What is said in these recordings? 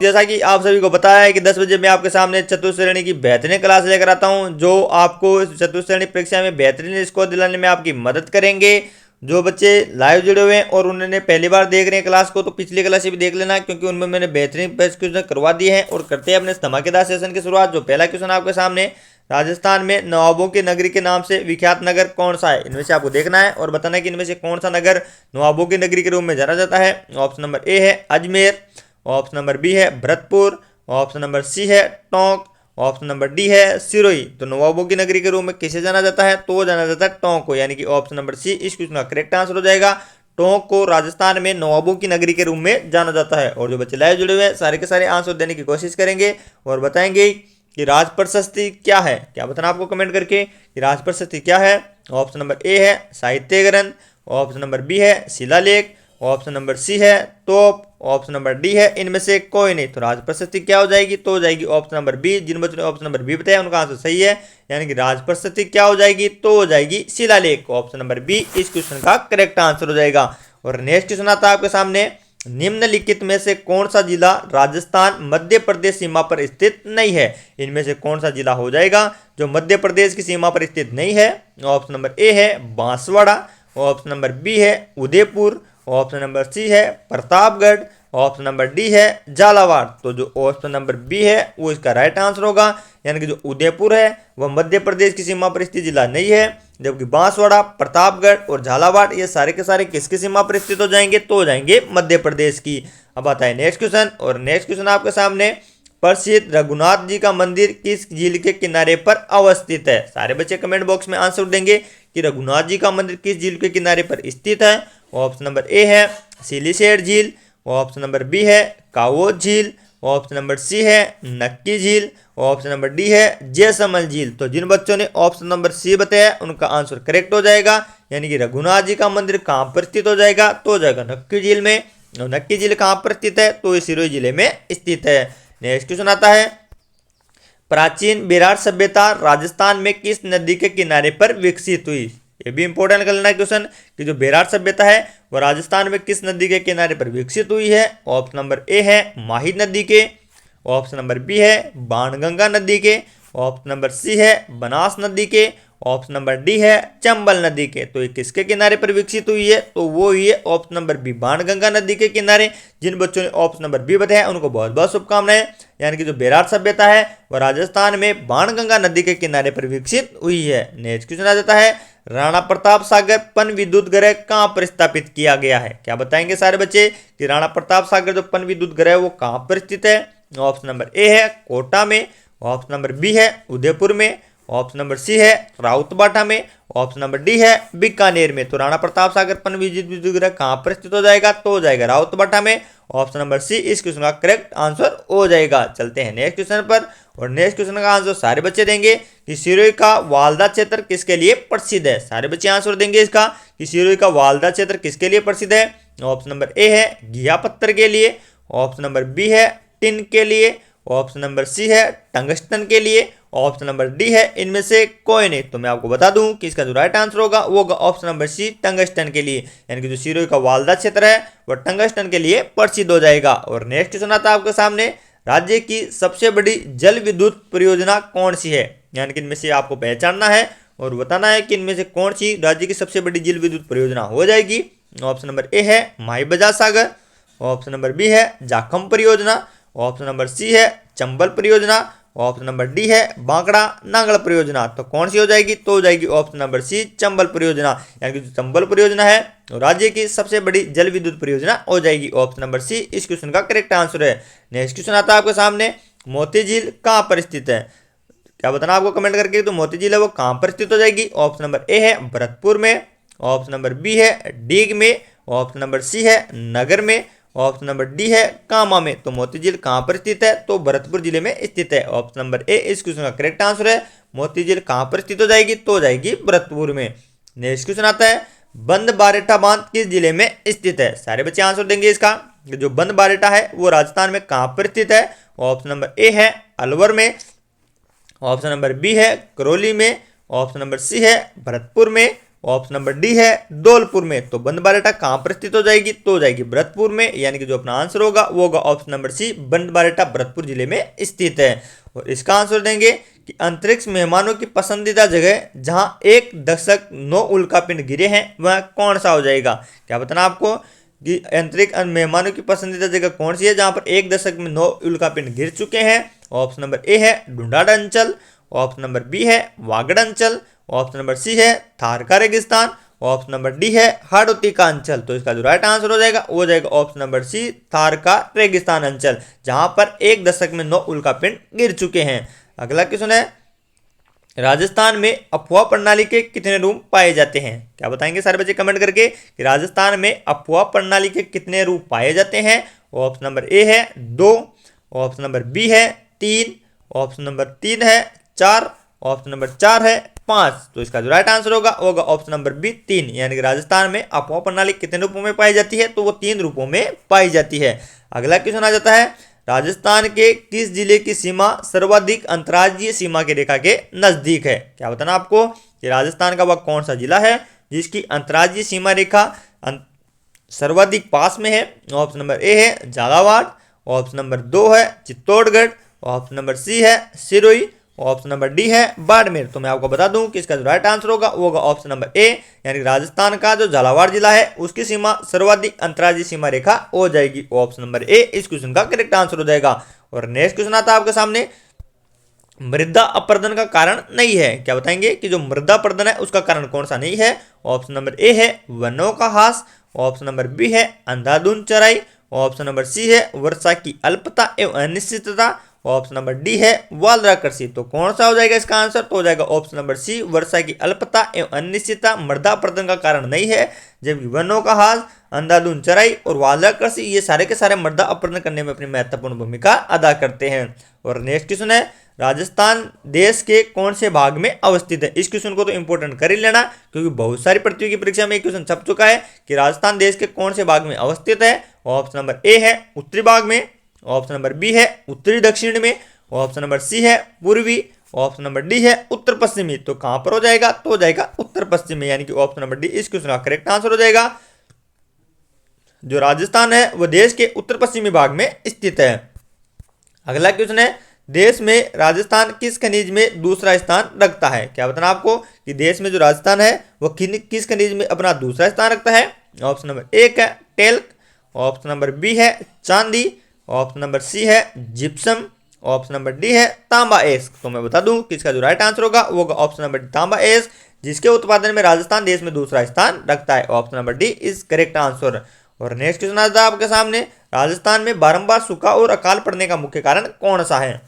जैसा कि आप सभी को पता है कि 10 बजे मैं आपके सामने चतुर्थ श्रेणी की बेहतरीन क्लास लेकर आता हूं, जो आपको चतुर्थ श्रेणी परीक्षा में बेहतरीन स्कोर दिलाने में आपकी मदद करेंगे। जो बच्चे लाइव जुड़े हुए हैं और उन्होंने पहली बार देख रहे हैं क्लास को, तो पिछली क्लास भी देख लेना, क्योंकि उनमें मैंने बेहतरीन क्वेश्चन करवा दिए हैं। और करते हैं अपने धमाकेदार सेशन की शुरुआत। जो पहला क्वेश्चन आपके सामने, राजस्थान में नवाबों की नगरी के नाम से विख्यात नगर कौन सा है? इनमें से आपको देखना है और बताना है कि इनमें से कौन सा नगर नवाबों की नगरी के रूप में जाना जाता है। ऑप्शन नंबर ए है अजमेर, ऑप्शन नंबर बी है भरतपुर, ऑप्शन नंबर सी है टोंक, ऑप्शन नंबर डी है सिरोही। तो नवाबों की नगरी के रूप में किसे जाना जाता है? तो जाना जाता है टोंक को, यानी कि ऑप्शन नंबर सी इस क्वेश्चन का करेक्ट आंसर हो जाएगा। टोंक को राजस्थान में नवाबों की नगरी के रूप में जाना जाता है। और जो बच्चे लाइव जुड़े हुए हैं सारे के सारे आंसर देने की कोशिश करेंगे और बताएंगे कि राज प्रशस्ति क्या है। क्या बताना आपको कमेंट करके कि राज प्रशस्ति क्या है। ऑप्शन नंबर ए है साहित्य ग्रंथ, ऑप्शन नंबर बी है शिलालेख, ऑप्शन नंबर सी है तोप, ऑप्शन नंबर डी है इनमें से कोई नहीं। तो राज प्रशस्ति क्या हो जाएगी? तो हो जाएगी ऑप्शन नंबर बी। जिन बच्चों ने ऑप्शन नंबर बी बताया उनका आंसर सही है, यानी कि राज प्रशस्ति क्या हो जाएगी? तो हो जाएगी शिलालेख। ऑप्शन नंबर बी इस क्वेश्चन का करेक्ट आंसर हो जाएगा। और नेक्स्ट क्वेश्चन आता है आपके सामने, निम्नलिखित में से कौन सा जिला राजस्थान मध्य प्रदेश सीमा पर स्थित नहीं है? इनमें से कौन सा जिला हो जाएगा जो मध्य प्रदेश की सीमा पर स्थित नहीं है? ऑप्शन नंबर ए है बांसवाड़ा, ऑप्शन नंबर बी है उदयपुर, ऑप्शन नंबर सी है प्रतापगढ़, ऑप्शन नंबर डी है झालावाड़। तो जो ऑप्शन नंबर बी है वो इसका राइट आंसर होगा, यानी कि जो उदयपुर है वह मध्य प्रदेश की सीमा पर स्थित जिला नहीं है, जबकि बांसवाड़ा, प्रतापगढ़ और झालावाड़ ये सारे के सारे किसकी सीमा पर स्थित हो जाएंगे? तो हो जाएंगे मध्य प्रदेश की। अब आता है नेक्स्ट क्वेश्चन, और नेक्स्ट क्वेश्चन आपके सामने, प्रसिद्ध रघुनाथ जी का मंदिर किस झील के किनारे पर अवस्थित है? सारे बच्चे कमेंट बॉक्स में आंसर देंगे कि रघुनाथ जी का मंदिर किस झील के किनारे पर स्थित है। ऑप्शन नंबर ए है सिलीसेट झील, ऑप्शन नंबर बी है कावोज झील, ऑप्शन नंबर सी है नक्की झील, ऑप्शन नंबर डी है जैसमल झील। तो जिन बच्चों ने ऑप्शन नंबर सी बताया उनका आंसर करेक्ट हो जाएगा, यानी कि रघुनाथ जी का मंदिर कहाँ पर स्थित हो जाएगा? तो हो जाएगा नक्की झील में। और नक्की झील कहाँ पर स्थित है? तो ये सिरोही जिले में स्थित है। नेक्स्ट क्वेश्चन आता है, प्राचीन बेरार सभ्यता राजस्थान में किस नदी के किनारे पर विकसित हुई? ये भी इंपॉर्टेंट कर लेना क्वेश्चन कि जो बेरार सभ्यता है वो राजस्थान में किस नदी के किनारे पर विकसित हुई है। ऑप्शन नंबर ए है माही नदी के, ऑप्शन नंबर बी है बाणगंगा नदी के, ऑप्शन नंबर सी है बनास नदी के, ऑप्शन नंबर डी है चंबल नदी के। तो ये किसके किनारे पर विकसित हुई है? तो वो हुई है ऑप्शन नंबर बी बाणगंगा नदी के किनारे। जिन बच्चों ने ऑप्शन नंबर बी बताया उनको बहुत बहुत शुभकामनाएं, यानी कि जो बेरार सभ्यता है वह राजस्थान में बाणगंगा नदी के किनारे पर विकसित हुई है। नेक्स्ट क्वेश्चन आ जाता है, राणा प्रताप सागर पन विद्युत ग्रह कहाँ पर स्थापित किया गया है? क्या बताएंगे सारे बच्चे कि राणा प्रताप सागर जो पन विद्युत ग्रह है वो कहाँ पर स्थित है। ऑप्शन नंबर ए है कोटा में, ऑप्शन नंबर बी है उदयपुर में, ऑप्शन नंबर सी है राउतबाटा में, ऑप्शन नंबर डी है बीकानेर में। तो राणा प्रताप सागर पन विद्युत ग्रह कहाँ पर स्थित हो जाएगा? तो हो जाएगा राउतबाटा में। ऑप्शन नंबर सी इस क्वेश्चन का करेक्ट आंसर हो जाएगा। चलते हैं नेक्स्ट क्वेश्चन पर, और नेक्स्ट क्वेश्चन का आंसर सारे बच्चे देंगे कि सिरोही का वालदा क्षेत्र किसके लिए प्रसिद्ध है। सारे बच्चे आंसर देंगे इसका कि सिरोही का वालदा क्षेत्र किसके लिए प्रसिद्ध है। ऑप्शन नंबर ए है घिया पत्थर के लिए, ऑप्शन नंबर बी है टिन के लिए, ऑप्शन नंबर सी है टंगस्टन के लिए, ऑप्शन नंबर डी है इनमें से कोई नहीं। तो मैं आपको बता दूं कि इसका जो राइट आंसर होगा वो होगा ऑप्शन नंबर सी टंगस्टन के लिए, यानी कि जो सिरोही का वालदा क्षेत्र है वह टंगस्टन के लिए प्रसिद्ध हो जाएगा। और नेक्स्ट क्वेश्चन आता है आपके सामने, राज्य की सबसे बड़ी जल विद्युत परियोजना कौन सी है? यानी कि इनमें से आपको पहचानना है और बताना है कि इनमें से कौन सी राज्य की सबसे बड़ी जल विद्युत परियोजना हो जाएगी। ऑप्शन नंबर ए है माई Bajaj Sagar, option number B है जाखम परियोजना, ऑप्शन नंबर सी है चंबल परियोजना, ऑप्शन नंबर डी है बांकड़ा नांगल परियोजना। तो कौन सी हो जाएगी? तो हो जाएगी ऑप्शन नंबर सी चंबल परियोजना, यानी कि जो चंबल परियोजना है तो राज्य की सबसे बड़ी जल विद्युत परियोजना हो जाएगी। ऑप्शन नंबर सी इस क्वेश्चन का करेक्ट आंसर है। नेक्स्ट क्वेश्चन आता है आपके सामने, मोती झील कहाँ पर स्थित है? क्या बताना आपको कमेंट करके, तो मोती झील है वो कहाँ पर स्थित हो जाएगी। ऑप्शन नंबर ए है भरतपुर में, ऑप्शन नंबर बी है डीग में, ऑप्शन नंबर सी है नगर में, ऑप्शन नंबर डी है कामा में। तो मोती झील कहाँ पर स्थित है? तो भरतपुर जिले में स्थित है। ऑप्शन नंबर ए इस क्वेश्चन का करेक्ट आंसर है। मोती झील कहाँ पर स्थित हो जाएगी? तो हो जाएगी भरतपुर में। नेक्स्ट क्वेश्चन आता है, बंद बारेटा बांध किस जिले में स्थित है? सारे बच्चे आंसर देंगे इसका। जो बंद बारेटा है वो राजस्थान में कहाँ पर स्थित है। ऑप्शन नंबर ए है अलवर में, ऑप्शन नंबर बी है करौली में, ऑप्शन नंबर सी है भरतपुर में, ऑप्शन नंबर डी है धौलपुर में। तो बंदबारेटा कहाँ पर स्थित हो जाएगी, तो हो जाएगी भरतपुर में, यानी कि जो अपना आंसर होगा वो होगा ऑप्शन नंबर सी, बंदबारेटा भरतपुर जिले में स्थित है। और इसका आंसर देंगे कि अंतरिक्ष मेहमानों की पसंदीदा जगह जहां 1.9 उल्कापिंड गिरे हैं वह कौन सा हो जाएगा। क्या बताना आपको कि अंतरिक्ष मेहमानों की पसंदीदा जगह कौन सी है जहां पर 1.9 उल्कापिंड गिर चुके हैं। ऑप्शन नंबर ए है ढूंढाड़ अंचल, ऑप्शन नंबर बी है वागड़ अंचल, ऑप्शन नंबर सी है थार का रेगिस्तान, ऑप्शन नंबर डी है हाड़ौती का अंचल। तो इसका जो राइट आंसर हो जाएगा वो हो जाएगा ऑप्शन नंबर सी, थार का रेगिस्तान अंचल, जहां पर 1.9 उल्कापिंड गिर चुके हैं। अगला क्वेश्चन है, राजस्थान में अफवाह प्रणाली के कितने रूप पाए जाते हैं। क्या बताएंगे सारे बच्चे कमेंट करके कि राजस्थान में अफवाह प्रणाली के कितने रूप पाए जाते हैं। ऑप्शन नंबर ए है 2, ऑप्शन नंबर बी है 3, ऑप्शन नंबर 3 है 4, ऑप्शन नंबर 4 है 5। तो इसका जो राइट आंसर होगा ऑप्शन नंबर बी 3, यानी कि राजस्थान में अफवाह प्रणाली कितने रूपों में पाई जाती है, तो वो 3 रूपों में पाई जाती है। अगला क्वेश्चन आ जाता है, राजस्थान के किस जिले की सीमा सर्वाधिक अंतर्राज्यीय सीमा की रेखा के नजदीक है। क्या बताना आपको कि राजस्थान का वह कौन सा जिला है जिसकी अंतर्राज्यीय सीमा रेखा सर्वाधिक पास में है। ऑप्शन नंबर ए है झालावाड़, ऑप्शन नंबर 2 है चित्तौड़गढ़, ऑप्शन नंबर सी है सिरोही, ऑप्शन नंबर डी है बाड़मेर। तो मैं आपको बता दूं कि इसका जो राइट आंसर होगा वो होगा ऑप्शन नंबर ए, यानी राजस्थान का जो झालावाड़ जिला है उसकी सीमा सर्वाधिक अंतर्राज्यीय सीमा रेखा हो जाएगी। ऑप्शन नंबर ए इस क्वेश्चन का करेक्ट आंसर हो जाएगा। और नेक्स्ट क्वेश्चन आता है आपके सामने, मृदा अपरदन का कारण नहीं है। क्या बताएंगे कि जो मृदा अपरदन है उसका कारण कौन सा नहीं है। ऑप्शन नंबर ए है वनों का ह्रास, ऑप्शन नंबर बी है अंधाधुंध चराई, ऑप्शन नंबर सी है वर्षा की अल्पता एवं अनिश्चितता, ऑप्शन नंबर डी है वालराकृषि। तो कौन सा हो जाएगा इसका आंसर, तो हो जाएगा ऑप्शन नंबर सी, वर्षा की अल्पता एवं अनिश्चितता मृदा अपरदन का कारण नहीं है, जबकि वनों का ह्रास, अंधाधुंध चराई और वालराकृषि ये सारे के सारे मृदा अपरदन करने में अपनी महत्वपूर्ण भूमिका अदा करते हैं। और नेक्स्ट क्वेश्चन है, राजस्थान देश के कौन से भाग में अवस्थित है। इस क्वेश्चन को तो इंपोर्टेंट कर ही लेना, क्योंकि बहुत सारी प्रतियोगी परीक्षा में एक क्वेश्चन छप चुका है कि राजस्थान देश के कौन से भाग में अवस्थित है। ऑप्शन नंबर ए है उत्तरी भाग में, ऑप्शन नंबर बी है उत्तरी दक्षिण में, ऑप्शन नंबर सी है पूर्वी, ऑप्शन नंबर डी है उत्तर पश्चिमी। तो कहां पर हो जाएगा, तो हो जाएगा उत्तर पश्चिमी, यानी कि ऑप्शन नंबर डी इस क्वेश्चन का करेक्ट आंसर हो जाएगा। जो राजस्थान है वह देश के उत्तर पश्चिमी भाग में स्थित है। अगला क्वेश्चन है, देश में राजस्थान किस खनिज में दूसरा स्थान रखता है। क्या बताना आपको कि देश में जो राजस्थान है वह किस खनिज में अपना दूसरा स्थान रखता है। ऑप्शन नंबर ए है टेल्क, ऑप्शन नंबर बी है चांदी, ऑप्शन नंबर सी है जिप्सम, ऑप्शन नंबर डी है तांबा एस। तो मैं बता दूं कि इसका जो राइट आंसर होगा वो ऑप्शन नंबर तांबा एस, जिसके उत्पादन में राजस्थान देश में दूसरा स्थान रखता है। Option number D is correct answer. और नेक्स्ट क्वेश्चन आता है आपके सामने, राजस्थान में बारंबार सूखा और अकाल पड़ने का मुख्य कारण कौन सा है।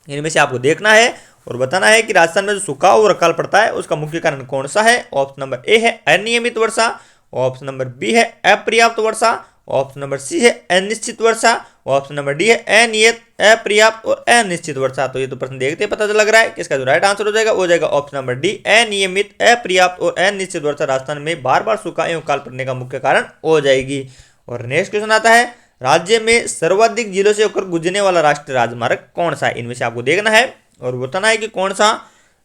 इनमें से आपको देखना है और बताना है कि राजस्थान में जो सूखा और अकाल पड़ता है उसका मुख्य कारण कौन सा है। ऑप्शन नंबर ए है अनियमित वर्षा, ऑप्शन नंबर बी है अपर्याप्त वर्षा, ऑप्शन नंबर सी है अनिश्चित वर्षा, ऑप्शन नंबर डी है अनियत, अपर्याप्त और अनिश्चित वर्षा। तो ये तो प्रश्न देखते पता लग रहा है कि इसका जो राइट आंसर हो जाएगा वो जाएगा ऑप्शन नंबर डी, अनियमित, अपर्याप्त और अनिश्चित वर्षा राजस्थान में बार बार सूखा एवं अकाल पड़ने का मुख्य कारण हो जाएगी। और नेक्स्ट क्वेश्चन आता है, राज्य में सर्वाधिक जिलों से होकर गुजरने वाला राष्ट्रीय राजमार्ग कौन सा है। इनमें से आपको देखना है और बताना है कि कौन सा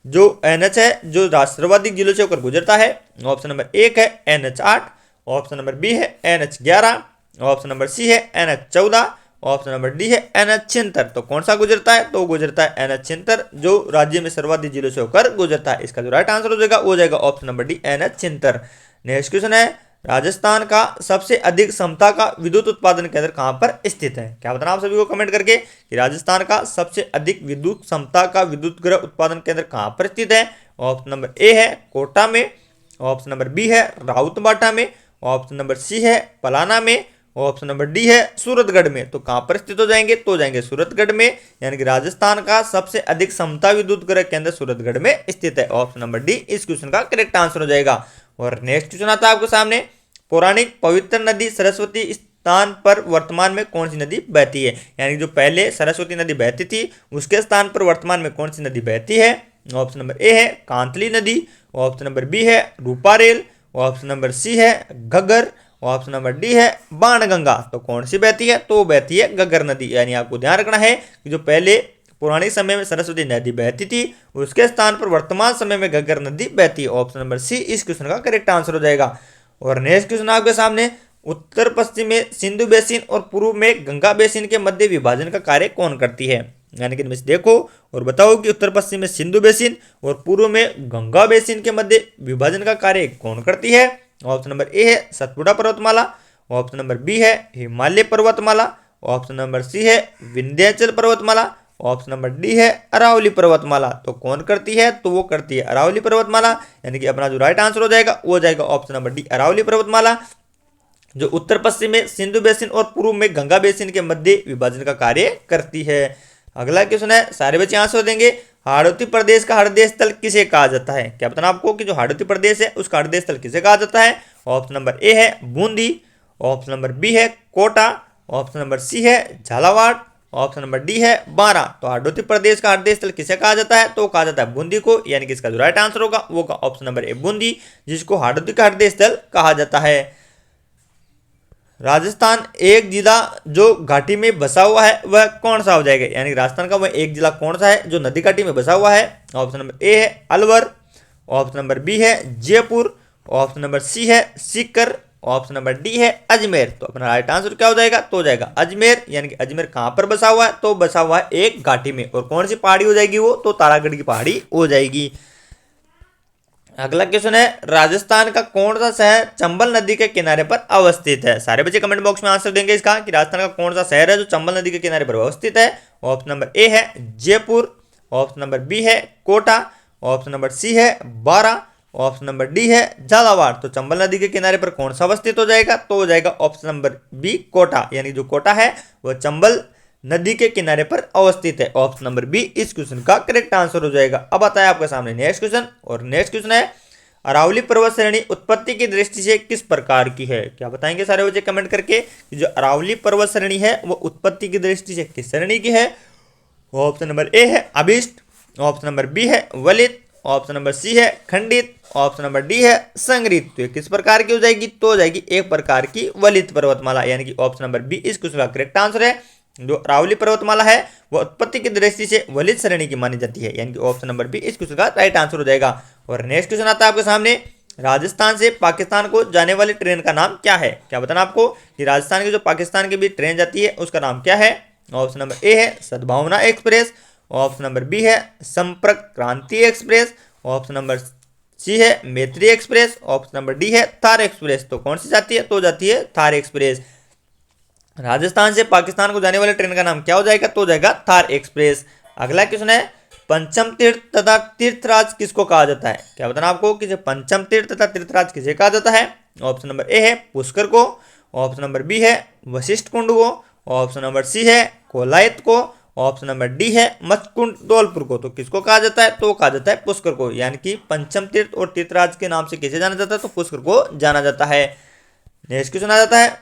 जो एनएच है जो सर्वाधिक जिलों से होकर गुजरता है। ऑप्शन नंबर 1 है NH8, ऑप्शन नंबर बी है NH11, ऑप्शन नंबर सी है NH14, ऑप्शन नंबर डी है NH76। तो कौन सा गुजरता है, तो गुजरता है NH76 जो राज्य में सर्वाधिक जिलों से होकर गुजरता है। इसका जो राइट आंसर हो जाएगा वो जाएगा option number D NH76। Next question है, राजस्थान का सबसे अधिक क्षमता का विद्युत उत्पादन केंद्र कहां पर स्थित है। क्या बताना आप सभी को कमेंट करके कि राजस्थान का सबसे अधिक विद्युत क्षमता का विद्युत गृह उत्पादन केंद्र कहां पर स्थित है। ऑप्शन नंबर ए है कोटा में, ऑप्शन नंबर बी है राउतबाटा में, ऑप्शन नंबर सी है पलाना में, ऑप्शन नंबर डी है सूरतगढ़ में। तो कहां पर स्थित हो जाएंगे, तो जाएंगे सूरतगढ़ में, यानी कि राजस्थान का सबसे अधिक क्षमता विद्युत गृह केंद्र सूरतगढ़ में स्थित है। ऑप्शन नंबर डी इस क्वेश्चन का करेक्ट आंसर हो जाएगा। और नेक्स्ट क्वेश्चन आता है आपके सामने, पौराणिक पवित्र नदी सरस्वती स्थान पर वर्तमान में कौन सी नदी बहती है। यानी जो पहले सरस्वती नदी बहती थी उसके स्थान पर वर्तमान में कौन सी नदी बहती है। ऑप्शन नंबर ए है कांतली नदी, ऑप्शन नंबर बी है रूपारेल, ऑप्शन नंबर सी है घग्गर, ऑप्शन नंबर डी है बाणगंगा। तो कौन सी बहती है, तो बहती है घग्गर नदी। यानी आपको ध्यान रखना है कि जो पहले पुराने समय में सरस्वती नदी बहती थी, उसके स्थान पर वर्तमान समय में घग्गर नदी बहती है। ऑप्शन नंबर सी इस क्वेश्चन का करेक्ट आंसर हो जाएगा। और नेक्स्ट क्वेश्चन आपके सामने, उत्तर पश्चिम में सिंधु बेसिन और पूर्व में गंगा बेसिन के मध्य विभाजन का कार्य कौन करती है? यानी कि इनमें से देखो और बताओ कि उत्तर पश्चिम में सिंधु बेसिन और पूर्व में गंगा बेसिन के मध्य विभाजन का कार्य कौन करती है? ऑप्शन नंबर ए है सतपुड़ा पर्वतमाला, ऑप्शन नंबर बी है हिमालय पर्वतमाला, ऑप्शन नंबर सी है विंध्याचल पर्वतमाला, ऑप्शन नंबर डी है अरावली पर्वतमाला। तो कौन करती है? तो वो करती है अरावली पर्वतमाला, यानी कि अपना जो राइट आंसर हो जाएगा वो जाएगा ऑप्शन नंबर डी अरावली पर्वतमाला, जो उत्तर पश्चिम में सिंधु बेसिन और पूर्व में गंगा बेसिन के मध्य विभाजन का कार्य करती है। अगला क्वेश्चन है, सारे बच्चे आंसर देंगे। हाड़ौती प्रदेश का हृदय स्थल किसे कहा जाता है? क्या बताना आपको कि जो हाड़ौती प्रदेश है उसका हृदय स्थल किसे कहा जाता है? ऑप्शन नंबर ए है बूंदी, ऑप्शन नंबर बी है कोटा, ऑप्शन नंबर सी है झालावाड़, ऑप्शन नंबर डी है बारा। तो हाड़ौती प्रदेश का हृदय स्थल किसे कहा जाता है? तो कहा जाता है बूंदी को, यानी कि इसका जो राइट आंसर होगा वो का ऑप्शन नंबर ए बूंदी, जिसको हाड़ौती का हृदय स्थल कहा जाता है। राजस्थान एक जिला जो घाटी में बसा हुआ है वह कौन सा हो जाएगा? यानी राजस्थान का वह एक जिला कौन सा है जो नदी घाटी में बसा हुआ है? ऑप्शन नंबर ए है अलवर, ऑप्शन नंबर बी है जयपुर, ऑप्शन नंबर सी है सीकर, ऑप्शन नंबर डी है अजमेर। तो अपना राइट आंसर क्या हो जाएगा? तो हो जाएगा अजमेर, यानी कि अजमेर कहाँ पर बसा हुआ है? तो बसा हुआ है एक घाटी में। और कौन सी पहाड़ी हो जाएगी वो? तो तारागढ़ की पहाड़ी हो जाएगी। अगला क्वेश्चन है, राजस्थान का कौन सा शहर चंबल नदी के किनारे पर अवस्थित है? सारे बच्चे कमेंट बॉक्स में आंसर देंगे इसका कि राजस्थान का कौन सा शहर है जो चंबल नदी के किनारे पर अवस्थित है। ऑप्शन नंबर ए है जयपुर, ऑप्शन नंबर बी है कोटा, ऑप्शन नंबर सी है बारा, ऑप्शन नंबर डी है झालावाड़। तो चंबल नदी के किनारे पर कौन सा अवस्थित हो जाएगा? तो हो जाएगा ऑप्शन नंबर बी कोटा, यानी जो कोटा है वह चंबल नदी के किनारे पर अवस्थित है। ऑप्शन नंबर बी इस क्वेश्चन का करेक्ट आंसर हो जाएगा। अब आता है आपके सामने नेक्स्ट क्वेश्चन, और नेक्स्ट क्वेश्चन है, अरावली पर्वत श्रेणी उत्पत्ति की दृष्टि से किस प्रकार की है? क्या बताएंगे सारे बच्चे कमेंट करके कि जो अरावली पर्वत श्रेणी है वो उत्पत्ति की दृष्टि से किस श्रेणी की है? ऑप्शन नंबर ए है अभिष्ट, ऑप्शन नंबर बी है वलित, ऑप्शन नंबर सी है खंडित, ऑप्शन नंबर डी है संग्रहित। तो ये किस प्रकार की हो जाएगी? तो हो जाएगी एक प्रकार की वलित पर्वतमाला, यानी कि ऑप्शन नंबर बी इस क्वेश्चन का करेक्ट आंसर है। जो अरावली पर्वतमाला है वो उत्पत्ति की दृष्टि से वलित श्रेणी की मानी जाती है, यानी कि ऑप्शन नंबर बी इस क्वेश्चन का राइट आंसर हो जाएगा। और नेक्स्ट क्वेश्चन आता है आपके सामने, राजस्थान से पाकिस्तान को जाने वाली ट्रेन का नाम क्या है? क्या बताना आपको कि राजस्थान की जो पाकिस्तान के बीच ट्रेन जाती है उसका नाम क्या है? ऑप्शन नंबर ए है सद्भावना एक्सप्रेस, ऑप्शन नंबर बी है संपर्क क्रांति एक्सप्रेस, ऑप्शन नंबर सी है मैत्री एक्सप्रेस, ऑप्शन नंबर डी है थार एक्सप्रेस। तो कौन सी जाती है? तो जाती है थार एक्सप्रेस। राजस्थान से पाकिस्तान को जाने वाले ट्रेन का नाम क्या हो जाएगा? तो हो जाएगा थार एक्सप्रेस। अगला क्वेश्चन है, पंचम तीर्थ तथा तीर्थराज किसको कहा जाता है? क्या बताना आपको कि जो पंचम तीर्थ तथा तीर्थराज किसे कहा जाता है? ऑप्शन नंबर ए है पुष्कर को, ऑप्शन नंबर बी है वशिष्ठ कुंड को, ऑप्शन नंबर सी है कोलायत को, ऑप्शन नंबर डी है मचकुंड धौलपुर को। तो किसको कहा जाता है? तो कहा जाता है पुष्कर को, यानी कि पंचम तीर्थ और तीर्थराज के नाम से किसे जाना जाता है? तो पुष्कर को जाना जाता है। नेक्स्ट क्वेश्चन आ जाता है,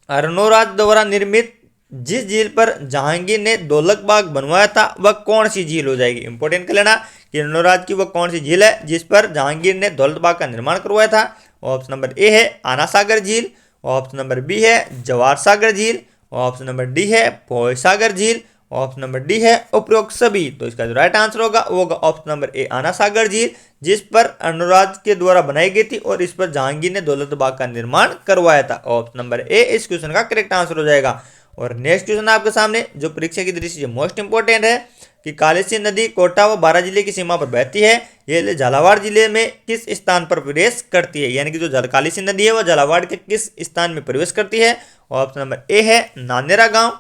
अर्नोराज द्वारा निर्मित जिस झील पर जहांगीर ने दौलत बाग बनवाया था वह कौन सी झील हो जाएगी? इंपॉर्टेंट कर लेना कि अर्नोराज की वह कौन सी झील है जिस पर जहांगीर ने दौलत बाग का निर्माण करवाया था? ऑप्शन नंबर ए है आना सागर झील, ऑप्शन नंबर बी है जवाहर सागर झील, ऑप्शन नंबर डी है भोय सागर झील, ऑप्शन नंबर डी है उपरोक्त सभी। तो इसका जो राइट आंसर होगा वो होगा ऑप्शन नंबर ए आना सागर झील, जिस पर अर्नोराज के द्वारा बनाई गई थी और इस पर जहांगीर ने दौलत बाग का निर्माण करवाया था। ऑप्शन नंबर ए इस क्वेश्चन का करेक्ट आंसर हो जाएगा। और नेक्स्ट क्वेश्चन आपके सामने जो परीक्षा की दृष्टि से मोस्ट इंपोर्टेंट है कि कालीसिंध नदी कोटा व बारा जिले की सीमा पर बहती है, ये झालावाड़ जिले में किस स्थान पर प्रवेश करती है? यानी कि जो कालीसिंध नदी है वह झालावाड़ के किस स्थान में प्रवेश करती है? ऑप्शन नंबर ए है नानेरा गांव,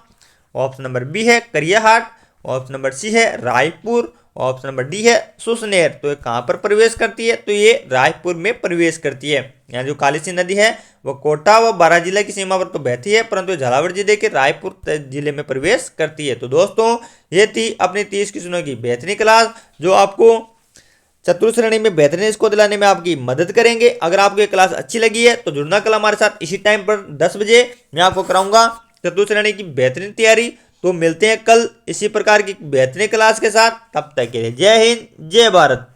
ऑप्शन नंबर बी है करियाहाट, ऑप्शन नंबर सी है रायपुर, ऑप्शन नंबर डी है सुसनेर। तो ये कहाँ पर प्रवेश करती है? तो ये रायपुर में प्रवेश करती है। यहाँ जो कालीसिंध नदी है वो कोटा व बारा जिला की सीमा पर तो बहती है, परंतु झालावाड़ जिले के रायपुर जिले में प्रवेश करती है। तो दोस्तों ये थी अपनी 30 क्वेश्चनों की बेहतरीन क्लास जो आपको चतुर्थ श्रेणी में बेहतरीन स्कोर दिलाने में आपकी मदद करेंगे। अगर आपको ये क्लास अच्छी लगी है तो जुड़ना कल हमारे साथ इसी टाइम पर 10 बजे मैं आपको कराऊंगा चतुर्थ श्रेणी की बेहतरीन तैयारी। तो मिलते हैं कल इसी प्रकार की बेहतरीन क्लास के साथ, तब तक के लिए जय हिंद जय भारत।